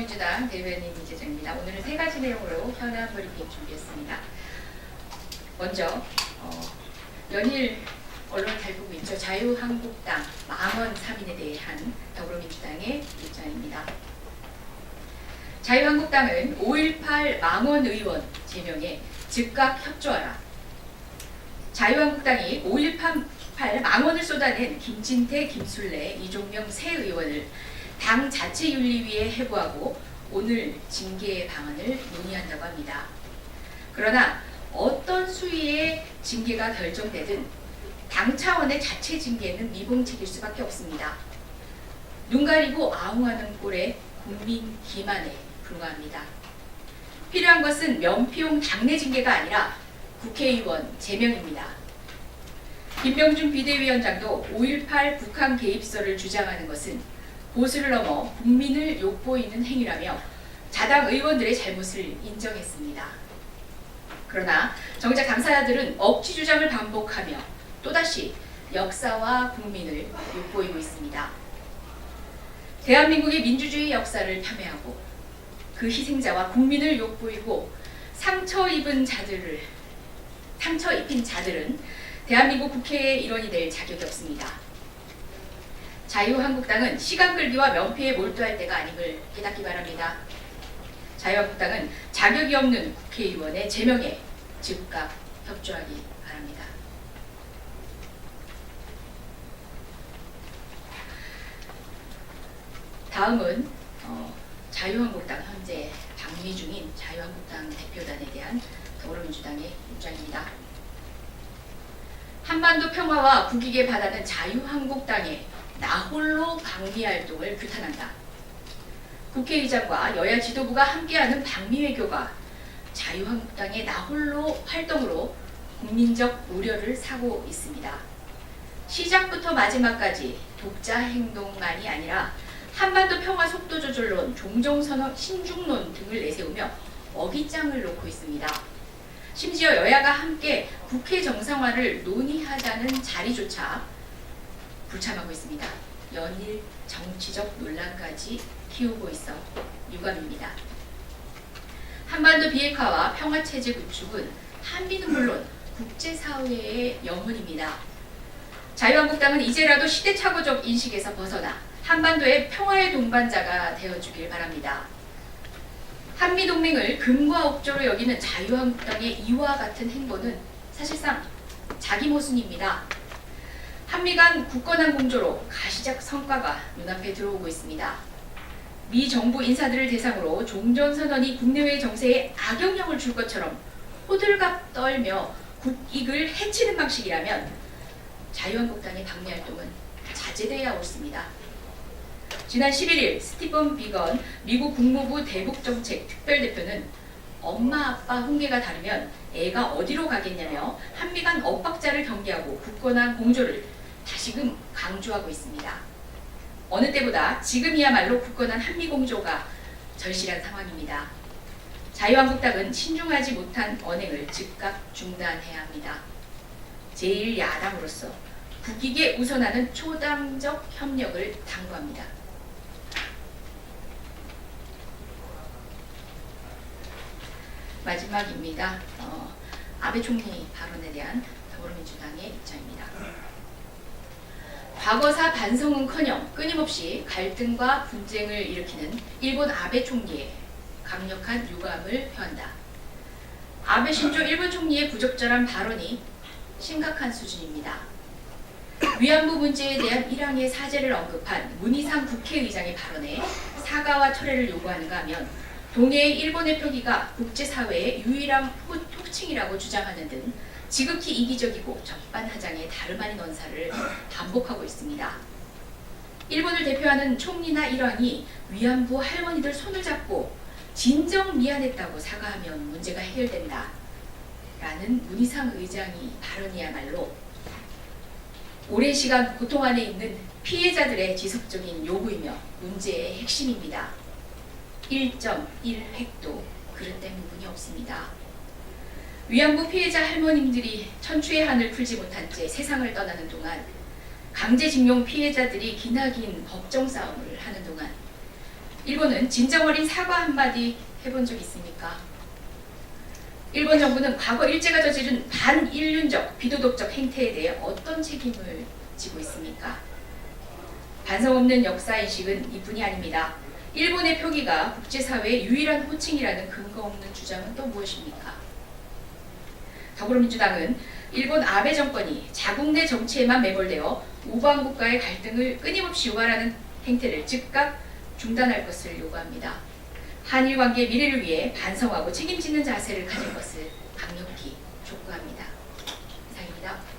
더불어민주당 대변인 이재정입니다. 오늘은 세 가지 내용으로 현안 브리핑 준비했습니다. 먼저 연일 언론 잘 보고 있죠. 자유한국당 망원 3인에 대한 더불어민주당의 입장입니다. 자유한국당은 5.18 망원 의원 제명에 즉각 협조하라. 자유한국당이 5.18 망원을 쏟아낸 김진태, 김술래, 이종명 세 의원을 당 자체윤리위에 해부하고 오늘 징계 방안을 논의한다고 합니다. 그러나 어떤 수위의 징계가 결정되든 당 차원의 자체 징계는 미봉책일 수밖에 없습니다. 눈 가리고 아웅하는 꼴에 국민 기만에 불과합니다. 필요한 것은 면피용 당내 징계가 아니라 국회의원 제명입니다. 김병준 비대위원장도 5.18 북한 개입설을 주장하는 것은 보수를 넘어 국민을 욕보이는 행위라며 자당 의원들의 잘못을 인정했습니다. 그러나 정작 당사자들은 억지 주장을 반복하며 또다시 역사와 국민을 욕보이고 있습니다. 대한민국의 민주주의 역사를 폄훼하고 그 희생자와 국민을 욕보이고 상처 입힌 자들은 대한민국 국회의 일원이 될 자격이 없습니다. 자유한국당은 시간 끌기와 면피에 몰두할 때가 아님을 깨닫기 바랍니다. 자유한국당은 자격이 없는 국회의원의 제명에 즉각 협조하기 바랍니다. 다음은 자유한국당 현재 방미 중인 자유한국당 대표단에 대한 더불어민주당의 입장입니다. 한반도 평화와 국익에 바라는 자유한국당의 나홀로 방미 활동을 규탄한다. 국회의장과 여야 지도부가 함께하는 방미 외교가 자유한국당의 나홀로 활동으로 국민적 우려를 사고 있습니다. 시작부터 마지막까지 독자 행동만이 아니라 한반도 평화 속도 조절론, 종정선언, 신중론 등을 내세우며 어깃장을 놓고 있습니다. 심지어 여야가 함께 국회 정상화를 논의하자는 자리조차 불참하고 있습니다. 연일 정치적 논란까지 키우고 있어 유감입니다. 한반도 비핵화와 평화체제 구축은 한미는 물론 국제사회의 영혼입니다. 자유한국당은 이제라도 시대착오적 인식에서 벗어나 한반도의 평화의 동반자가 되어주길 바랍니다. 한미동맹을 금과 옥조로 여기는 자유한국당의 이와 같은 행보는 사실상 자기 모순입니다. 한미 간 굳건한 공조로 가시적 성과가 눈앞에 들어오고 있습니다. 미 정부 인사들을 대상으로 종전선언이 국내외 정세에 악영향을 줄 것처럼 호들갑 떨며 국익을 해치는 방식이라면 자유한국당의 방미 활동은 자제돼야 옳습니다. 지난 11일 스티븐 비건 미국 국무부 대북정책 특별대표는 엄마 아빠 훈계가 다르면 애가 어디로 가겠냐며 한미 간 엇박자를 경계하고 굳건한 공조를 다시금 강조하고 있습니다. 어느 때보다 지금이야말로 굳건한 한미 공조가 절실한 상황입니다. 자유한국당은 신중하지 못한 언행을 즉각 중단해야 합니다. 제1야당으로서 국익에 우선하는 초당적 협력을 당부합니다. 마지막입니다. 아베 총리 발언에 대한 더불어민주당의 입장입니다. 과거사 반성은커녕 끊임없이 갈등과 분쟁을 일으키는 일본 아베 총리의 강력한 유감을 표한다. 아베 신조 일본 총리의 부적절한 발언이 심각한 수준입니다. 위안부 문제에 대한 일항의 사죄를 언급한 문희상 국회의장의 발언에 사과와 철회를 요구하는가 하면 동해의 일본의 표기가 국제사회의 유일한 호칭이라고 주장하는 등 지극히 이기적이고 적반하장의 다름 아닌 언사를 반복하고 있습니다. 일본을 대표하는 총리나 일왕이 위안부 할머니들 손을 잡고 진정 미안했다고 사과하면 문제가 해결된다. 라는 문희상 의장이 발언이야말로 오랜 시간 고통 안에 있는 피해자들의 지속적인 요구이며 문제의 핵심입니다. 1.1획도 그릇된 부분이 없습니다. 위안부 피해자 할머님들이 천추의 한을 풀지 못한 채 세상을 떠나는 동안 강제징용 피해자들이 기나긴 법정 싸움을 하는 동안 일본은 진정 어린 사과 한마디 해본 적 있습니까? 일본 정부는 과거 일제가 저지른 반인륜적 비도덕적 행태에 대해 어떤 책임을 지고 있습니까? 반성 없는 역사인식은 이뿐이 아닙니다. 일본의 표기가 국제사회의 유일한 호칭이라는 근거 없는 주장은 또 무엇입니까? 더불어민주당은 일본 아베 정권이 자국 내 정치에만 매몰되어 우방국가의 갈등을 끊임없이 유발하는 행태를 즉각 중단할 것을 요구합니다. 한일 관계의 미래를 위해 반성하고 책임지는 자세를 가질 것을 강력히 촉구합니다. 이상입니다.